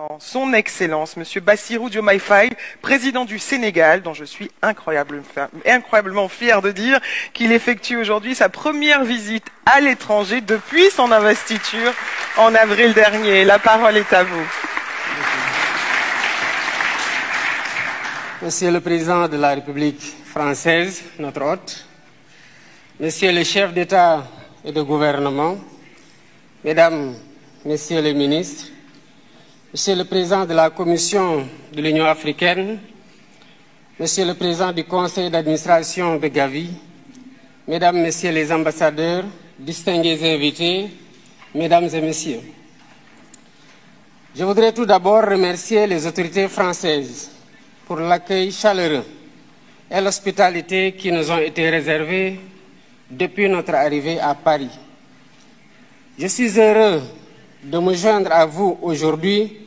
maintenant son Excellence, Monsieur Bassirou Diomaye Faye, président du Sénégal, dont je suis incroyablement fier de dire qu'il effectue aujourd'hui sa première visite à l'étranger depuis son investiture en avril dernier. La parole est à vous. Monsieur le Président de la République française, notre hôte, Monsieur le chef d'État et de gouvernement, Mesdames, Messieurs les ministres, Monsieur le Président de la Commission de l'Union africaine, Monsieur le Président du Conseil d'administration de Gavi, Mesdames, Messieurs les ambassadeurs, distingués invités, Mesdames et Messieurs. Je voudrais tout d'abord remercier les autorités françaises pour l'accueil chaleureux et l'hospitalité qui nous ont été réservés depuis notre arrivée à Paris. Je suis heureux de me joindre à vous aujourd'hui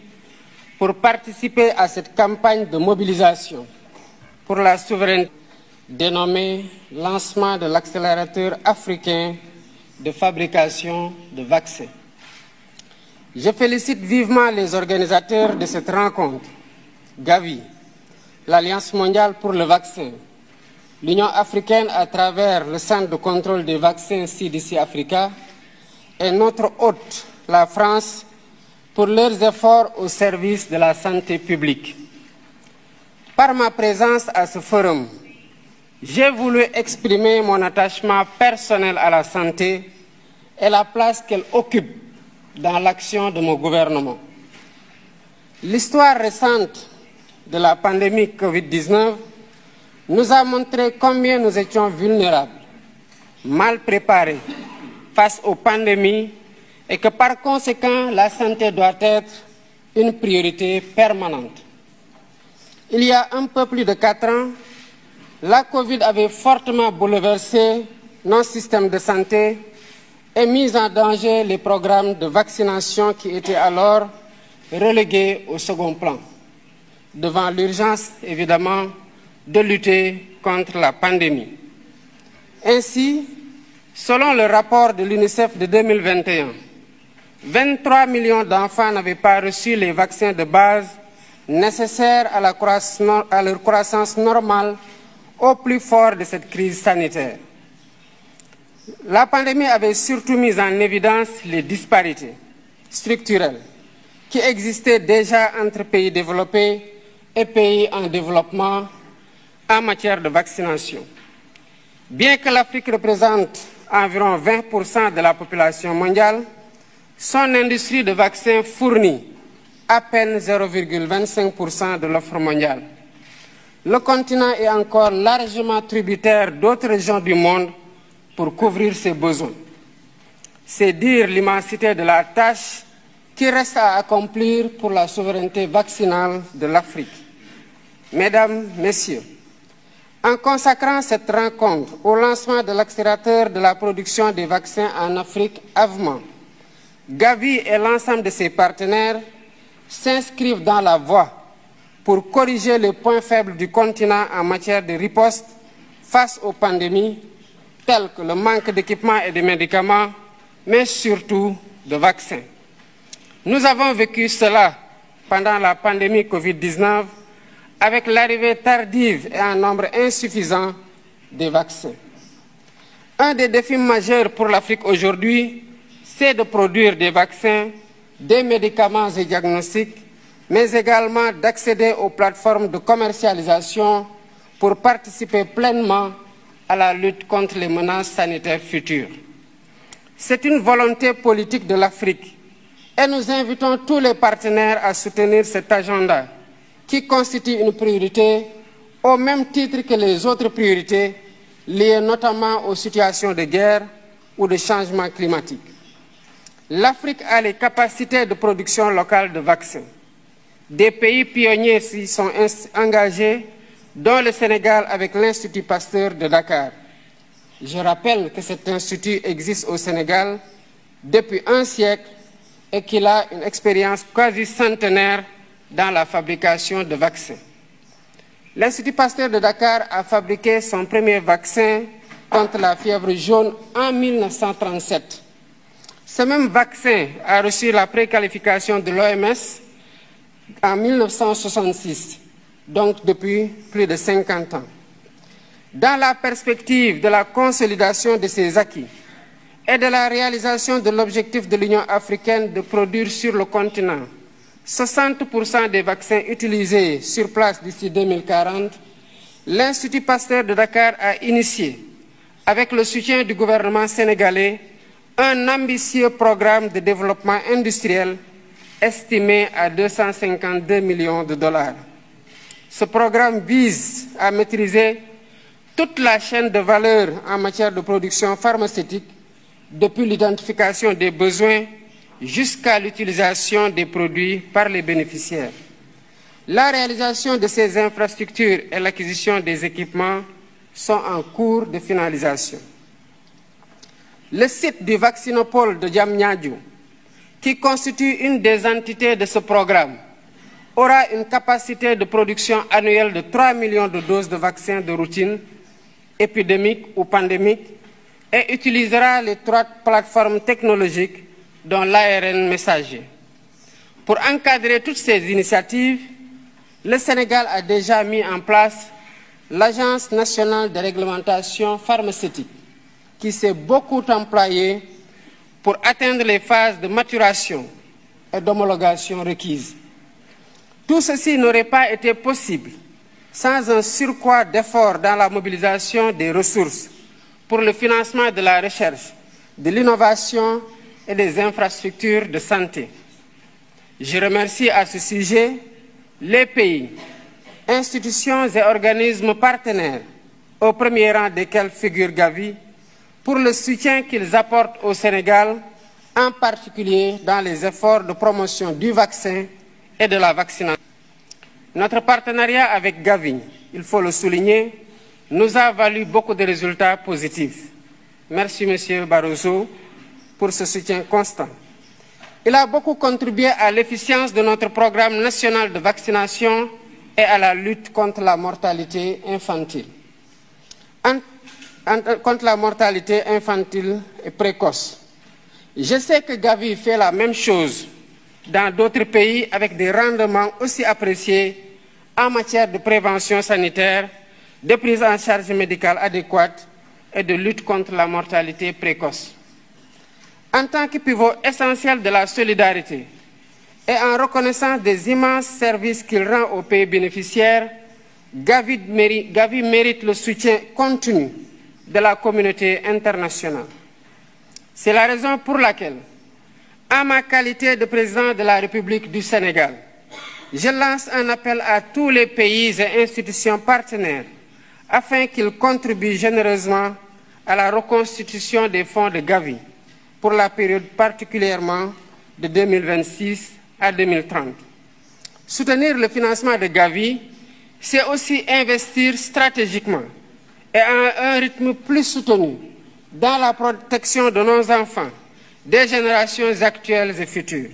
pour participer à cette campagne de mobilisation pour la souveraineté dénommée Lancement de l'accélérateur africain de fabrication de vaccins. Je félicite vivement les organisateurs de cette rencontre, Gavi, l'Alliance mondiale pour le vaccin, l'Union africaine à travers le Centre de contrôle des vaccins CDC Africa et notre hôte, la France, pour leurs efforts au service de la santé publique. Par ma présence à ce forum, j'ai voulu exprimer mon attachement personnel à la santé et la place qu'elle occupe dans l'action de mon gouvernement. L'histoire récente de la pandémie Covid-19 nous a montré combien nous étions vulnérables, mal préparés face aux pandémies et que par conséquent la santé doit être une priorité permanente. Il y a un peu plus de 4 ans, la Covid avait fortement bouleversé nos systèmes de santé et mis en danger les programmes de vaccination qui étaient alors relégués au second plan, devant l'urgence évidemment de lutter contre la pandémie. Ainsi, selon le rapport de l'UNICEF de 2021, 23 millions d'enfants n'avaient pas reçu les vaccins de base nécessaires à leur croissance normale au plus fort de cette crise sanitaire. La pandémie avait surtout mis en évidence les disparités structurelles qui existaient déjà entre pays développés et pays en développement en matière de vaccination. Bien que l'Afrique représente environ 20% de la population mondiale, son industrie de vaccins fournit à peine 0,25% de l'offre mondiale. Le continent est encore largement tributaire d'autres régions du monde pour couvrir ses besoins. C'est dire l'immensité de la tâche qui reste à accomplir pour la souveraineté vaccinale de l'Afrique. Mesdames, Messieurs, en consacrant cette rencontre au lancement de l'accélérateur de la production des vaccins en Afrique, AVMA, Gavi et l'ensemble de ses partenaires s'inscrivent dans la voie pour corriger les points faibles du continent en matière de riposte face aux pandémies, telles que le manque d'équipements et de médicaments, mais surtout de vaccins. Nous avons vécu cela pendant la pandémie Covid-19 avec l'arrivée tardive et en nombre insuffisant des vaccins. Un des défis majeurs pour l'Afrique aujourd'hui, c'est de produire des vaccins, des médicaments et diagnostics, mais également d'accéder aux plateformes de commercialisation pour participer pleinement à la lutte contre les menaces sanitaires futures. C'est une volonté politique de l'Afrique et nous invitons tous les partenaires à soutenir cet agenda qui constitue une priorité au même titre que les autres priorités liées notamment aux situations de guerre ou de changement climatique. L'Afrique a les capacités de production locale de vaccins. Des pays pionniers s'y sont engagés, dont le Sénégal avec l'Institut Pasteur de Dakar. Je rappelle que cet institut existe au Sénégal depuis un siècle et qu'il a une expérience quasi centenaire dans la fabrication de vaccins. L'Institut Pasteur de Dakar a fabriqué son premier vaccin contre la fièvre jaune en 1937. Ce même vaccin a reçu la préqualification de l'OMS en 1966, donc depuis plus de 50 ans. Dans la perspective de la consolidation de ces acquis et de la réalisation de l'objectif de l'Union africaine de produire sur le continent 60% des vaccins utilisés sur place d'ici 2040, l'Institut Pasteur de Dakar a initié, avec le soutien du gouvernement sénégalais, un ambitieux programme de développement industriel estimé à 252 millions de dollars. Ce programme vise à maîtriser toute la chaîne de valeur en matière de production pharmaceutique, depuis l'identification des besoins jusqu'à l'utilisation des produits par les bénéficiaires. La réalisation de ces infrastructures et l'acquisition des équipements sont en cours de finalisation. Le site du vaccinopole de Diamniadio, qui constitue une des entités de ce programme, aura une capacité de production annuelle de 3 millions de doses de vaccins de routine, épidémiques ou pandémiques, et utilisera les 3 plateformes technologiques dont l'ARN messager. Pour encadrer toutes ces initiatives, le Sénégal a déjà mis en place l'Agence nationale de réglementation pharmaceutique, qui s'est beaucoup employée pour atteindre les phases de maturation et d'homologation requises. Tout ceci n'aurait pas été possible sans un surcroît d'efforts dans la mobilisation des ressources pour le financement de la recherche, de l'innovation et des infrastructures de santé. Je remercie à ce sujet les pays, institutions et organismes partenaires, au premier rang desquels figure Gavi, pour le soutien qu'ils apportent au Sénégal, en particulier dans les efforts de promotion du vaccin et de la vaccination. Notre partenariat avec Gavi, il faut le souligner, nous a valu beaucoup de résultats positifs. Merci, Monsieur Barroso, pour ce soutien constant. Il a beaucoup contribué à l'efficience de notre programme national de vaccination et à la lutte contre la mortalité infantile. Contre la mortalité infantile et précoce. Je sais que Gavi fait la même chose dans d'autres pays avec des rendements aussi appréciés en matière de prévention sanitaire, de prise en charge médicale adéquate et de lutte contre la mortalité précoce. En tant que pivot essentiel de la solidarité et en reconnaissance des immenses services qu'il rend aux pays bénéficiaires, Gavi mérite le soutien continu de la communauté internationale. C'est la raison pour laquelle, en ma qualité de président de la République du Sénégal, je lance un appel à tous les pays et institutions partenaires afin qu'ils contribuent généreusement à la reconstitution des fonds de Gavi pour la période particulièrement de 2026 à 2030. Soutenir le financement de Gavi, c'est aussi investir stratégiquement et à un rythme plus soutenu dans la protection de nos enfants, des générations actuelles et futures.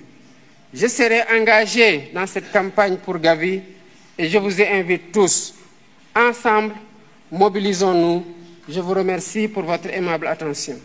Je serai engagé dans cette campagne pour Gavi et je vous invite tous. Ensemble, mobilisons-nous. Je vous remercie pour votre aimable attention.